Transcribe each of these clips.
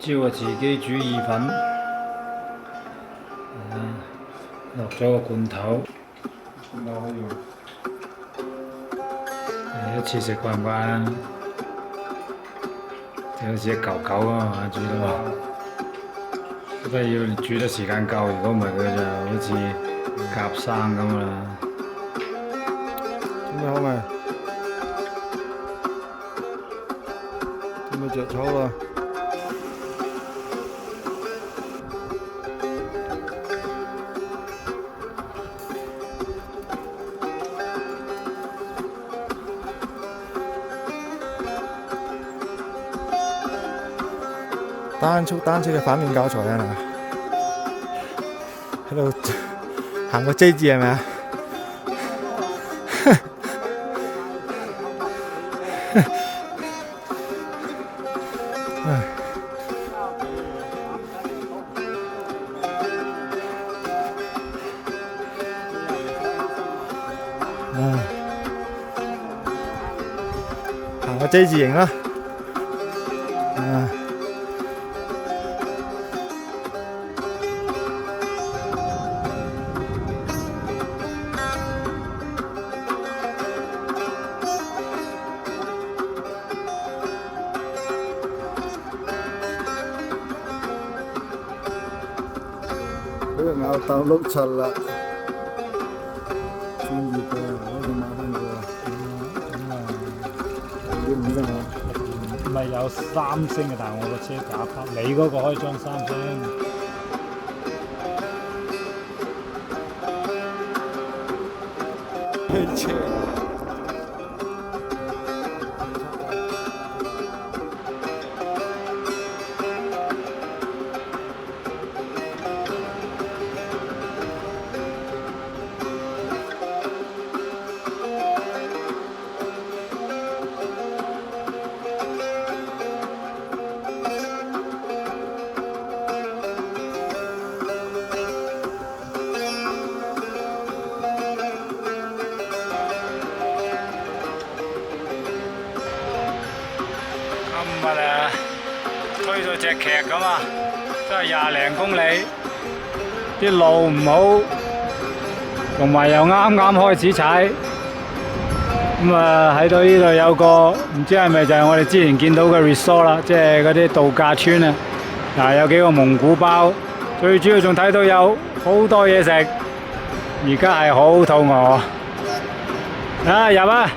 朝我自己煮意粉，落咗個罐頭，罐頭可以用。一次食慣唔慣啊？就好似一嚿嚿啊嘛，煮到，不過要煮得時間夠，如果唔係佢就好似夾生咁啦。準備好未？準備着草啦！單車嘅反面教材啊！喺度行個 J 字係咪啊？行個 J 字形啦！俾人咬到碌柒啦！專業嘅，我哋買翻個，要5星喎。唔係有3星嘅，但係我個車假拍，你嗰個可以裝3星。汽車。今日啊，推到隻劇咁啊，真係20零公里，啲路唔好，同埋又啱啱開始踩。咁啊，喺到呢度有個唔知係咪就係我哋之前見到嘅 resort 啦，即係嗰啲度假村啊。嗱，有幾個蒙古包，最主要仲睇到有好多嘢食。而家係好肚餓，啊入啊！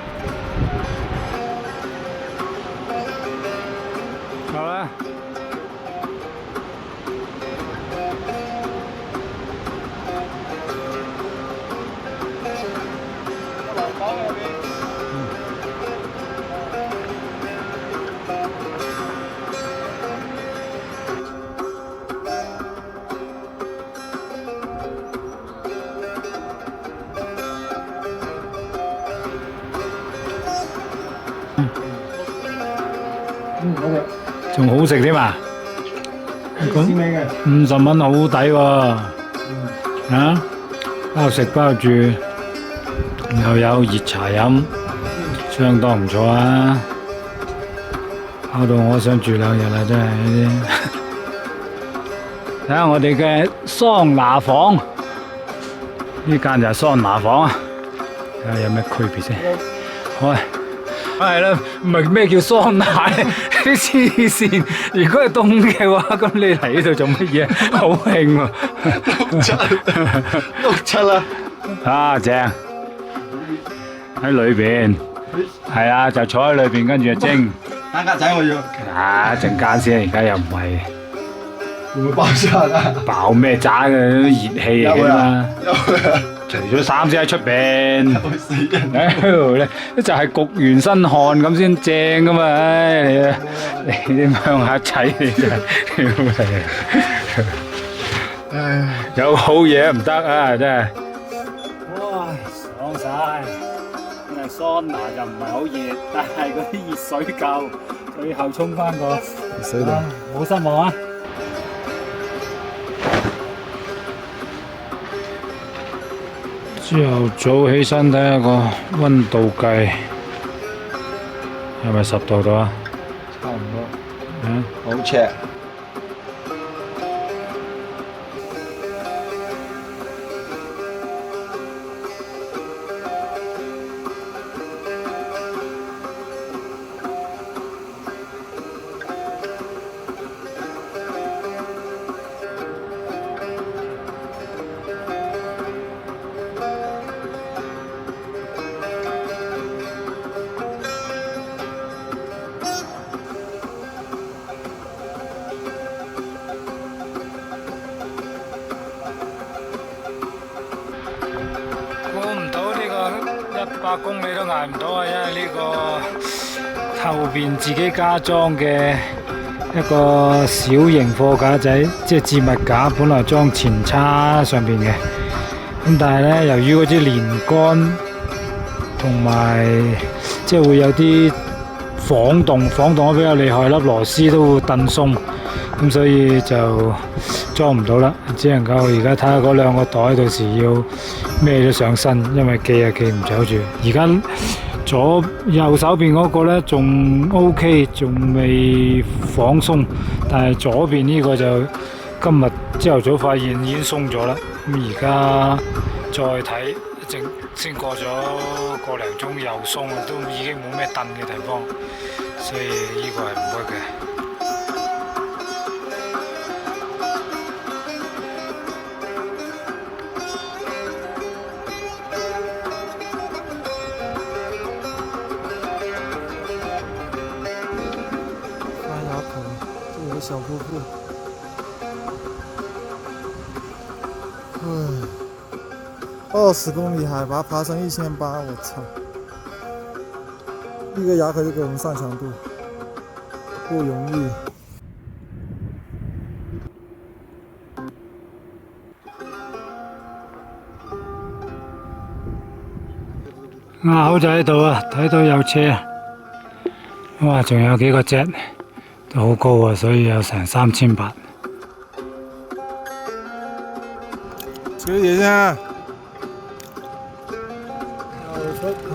好啦。好嘅。仲好食添啊！咁50蚊好抵喎，啊，包食包住，又有熱茶飲，相當唔錯啊！搞到我想住2日啦，真係呢啲。睇下我哋嘅桑拿房，呢間就係桑拿房啊！睇下有咩區別先。好啊！係啦，唔係咩叫桑拿？啲黐線！如果係凍嘅話，咁你嚟呢度做乜嘢？好興喎！6 7啦！啊，正！喺裏邊，係啊，就坐喺裏邊，跟住就蒸。蛋格仔我要。啊，陣間先，而家又唔係。會唔會爆炸啊？爆咩炸嘅？熱氣嚟㗎嘛。除咗衫先喺出邊，咧就係焗完身汗咁先正噶嘛！唉，你啲鄉下仔你真係，唉，有好嘢唔得啊！真係，哇，爽晒！因為桑拿就唔係好熱，但係嗰啲熱水夠，最後沖翻個熱水度，冇失望啊！朝頭早起身睇下個溫度計，係咪10度到啊？差唔多。嗯，好赤。公里都捱唔到啊！因為呢個後邊自己加裝嘅一個小型貨架仔，即係置物架，本來裝前叉上邊嘅。咁但係呢，由於嗰支連杆同埋即係會有啲晃動得比較厲害，粒螺絲都會蹬鬆，咁所以就裝唔到啦。只能夠而家睇下嗰兩個袋，到時要孭咗上身，因為寄企唔走住。而家右手邊嗰個呢仲 OK， 仲未晃鬆，但係左邊呢個就今日朝頭早發現已經鬆咗啦。咁而家再睇一陣，先過咗個零鐘又鬆，都已經冇咩蹬嘅地方，所以呢個係唔 work 嘅。小瀑布，20公里海拔，爬升1800，我操！一个牙口就给我们上强度，不容易。啱好就喺度啊，睇到有車，哇！仲有幾個隻。都好高啊，所以有成3800。小姐先，有出係。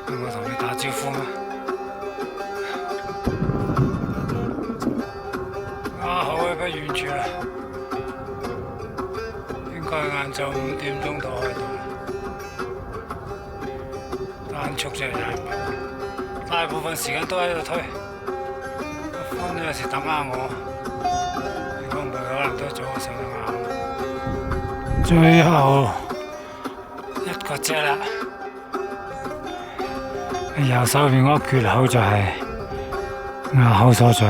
有冇同你打招呼咩？好嘅，不遠處啦，應該晏晝5點鐘到喺度。單速真係踩唔到，大部分時間都喺度推。阿歡有時等下我，如果唔係可能都早我上得啱。最後一個隻啦，右手邊嗰個缺口就係牙口所在。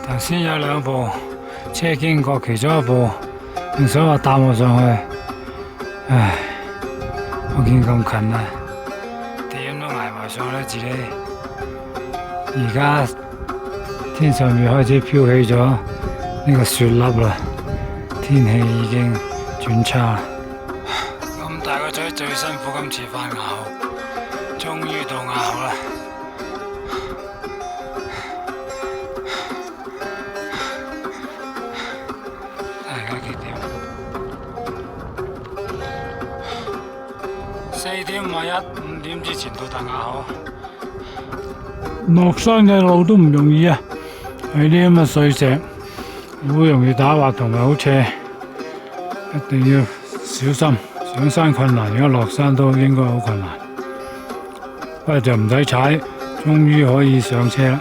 頭先有兩部車經過，其中一部仲想話搭我上去，唉。我見咁近啦，點都捱埋上啦自己。而家天上面開始飄起咗呢個雪粒啦，天氣已經轉差。咁大個嘴最辛苦咁遲翻牙口，終於到牙口啦。而家幾點？4點51，5點之前到達牙口。落山嘅路都唔容易啊，喺啲咁嘅碎石，好容易打滑同埋好斜，一定要小心。上山困難，如果落山都應該好困難。不過就唔使踩，終於可以上車啦。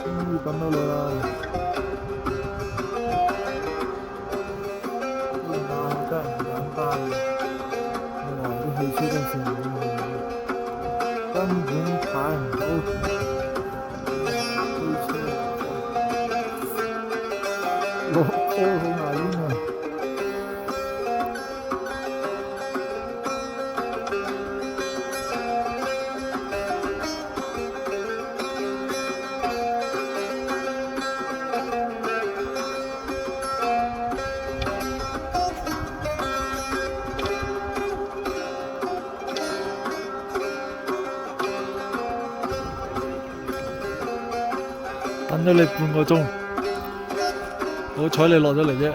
終於等到你啦！真係唔簡單嘅，哇！啲汽車真係根本踩唔到，落坡好危險啊！等咗你半個鐘，好彩你落咗嚟啫。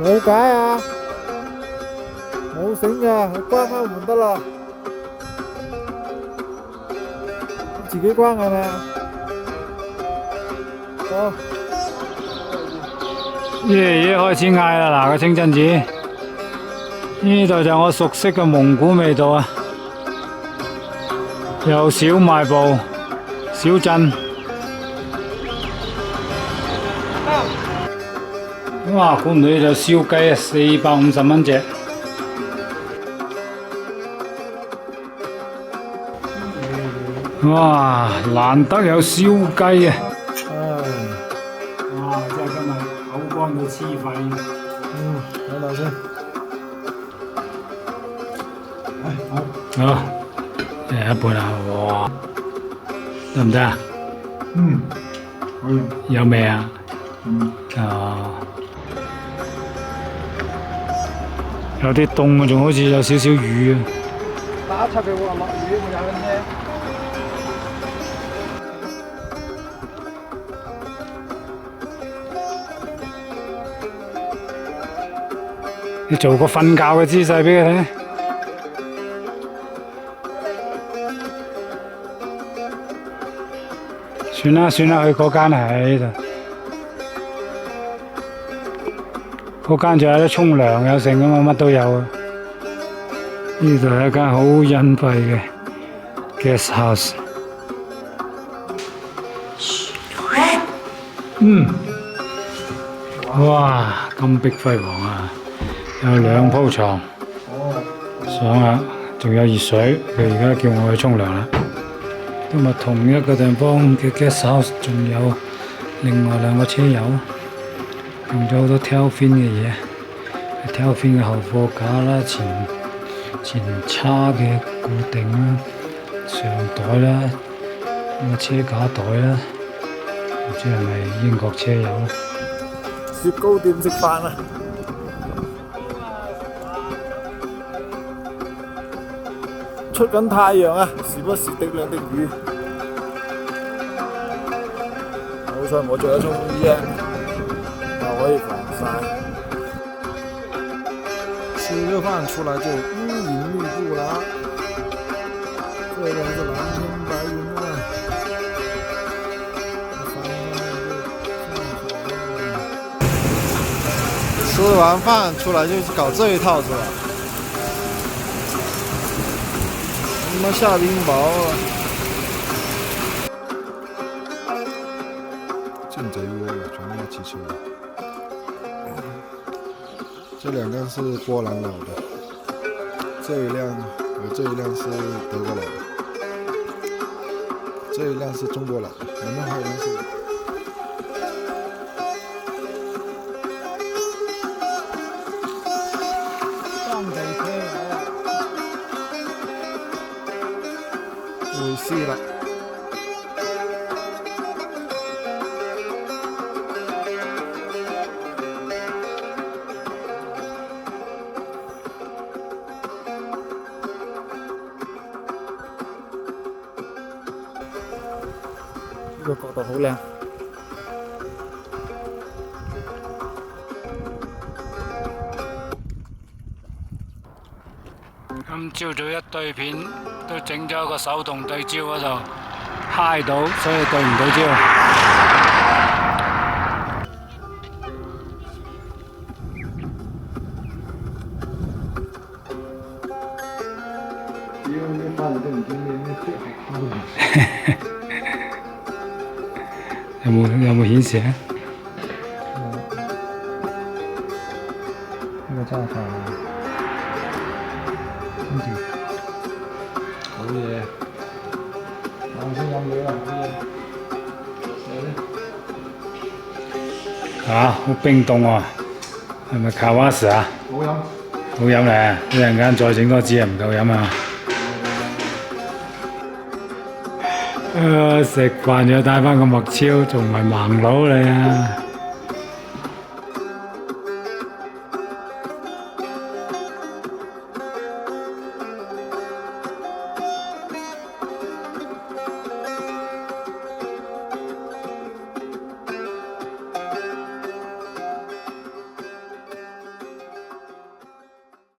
冇解啊，冇繩㗎，關翻門得啦。自己關係咪啊？好。爺爺開始嗌啦，嗱個清真寺，呢度就我熟悉嘅蒙古味道啊，有小賣部、小鎮。哇！估唔到呢度燒雞啊，450蚊隻。哇！難得有燒雞啊！哇！真係今日口乾到黐肺。睇下先。好，一半啊！哇，得唔得啊？可以。有味啊？哦。有啲凍啊，仲好似有少少雨啊！打出俾我落雨，我有咩？你做個瞓覺嘅姿勢俾佢睇。算啦算啦，去嗰間係呢度，嗰間仲有得沖涼有剩噶嘛，乜都有啊！呢度係一間好隱蔽嘅 guest house。哇，金碧輝煌啊！有2鋪床，爽啊！仲有熱水，佢而家叫我去沖涼啦。今日同一個地方嘅 guest house 仲有另外2個車友，用咗好多 Tailfin 嘅嘢 ，Tailfin 嘅後貨架啦，前叉嘅固定啦，上袋啦，個車架袋啦，唔知係咪英國車友？雪糕店食飯啊！出緊太陽啊，時不時滴兩滴雨。好彩我着咗沖衣啊，又可以防曬。吃個飯出來就烏雲密布啦，這邊是藍天白雲啊。吃完飯出來就搞這一套是吧？他媽下冰雹啊！进贼窝了，全部汽车。这2辆是波兰老的，这一辆是德国老的，这一辆是中国老的，我们还有一辆是。回師啦。呢個角度好靚。今朝早一對片都整咗個手動對焦嗰度，揩到，所以對唔到焦。有冇顯示啊？呢個揸法。跟住，好嘢，我先飲水啦，好嘢。嚇，好冰凍喎，係咪卡瓦士啊？好飲，好飲咧，一陣間再整多支啊，唔夠飲啊！食飯又帶翻個墨超，仲唔係盲佬你啊！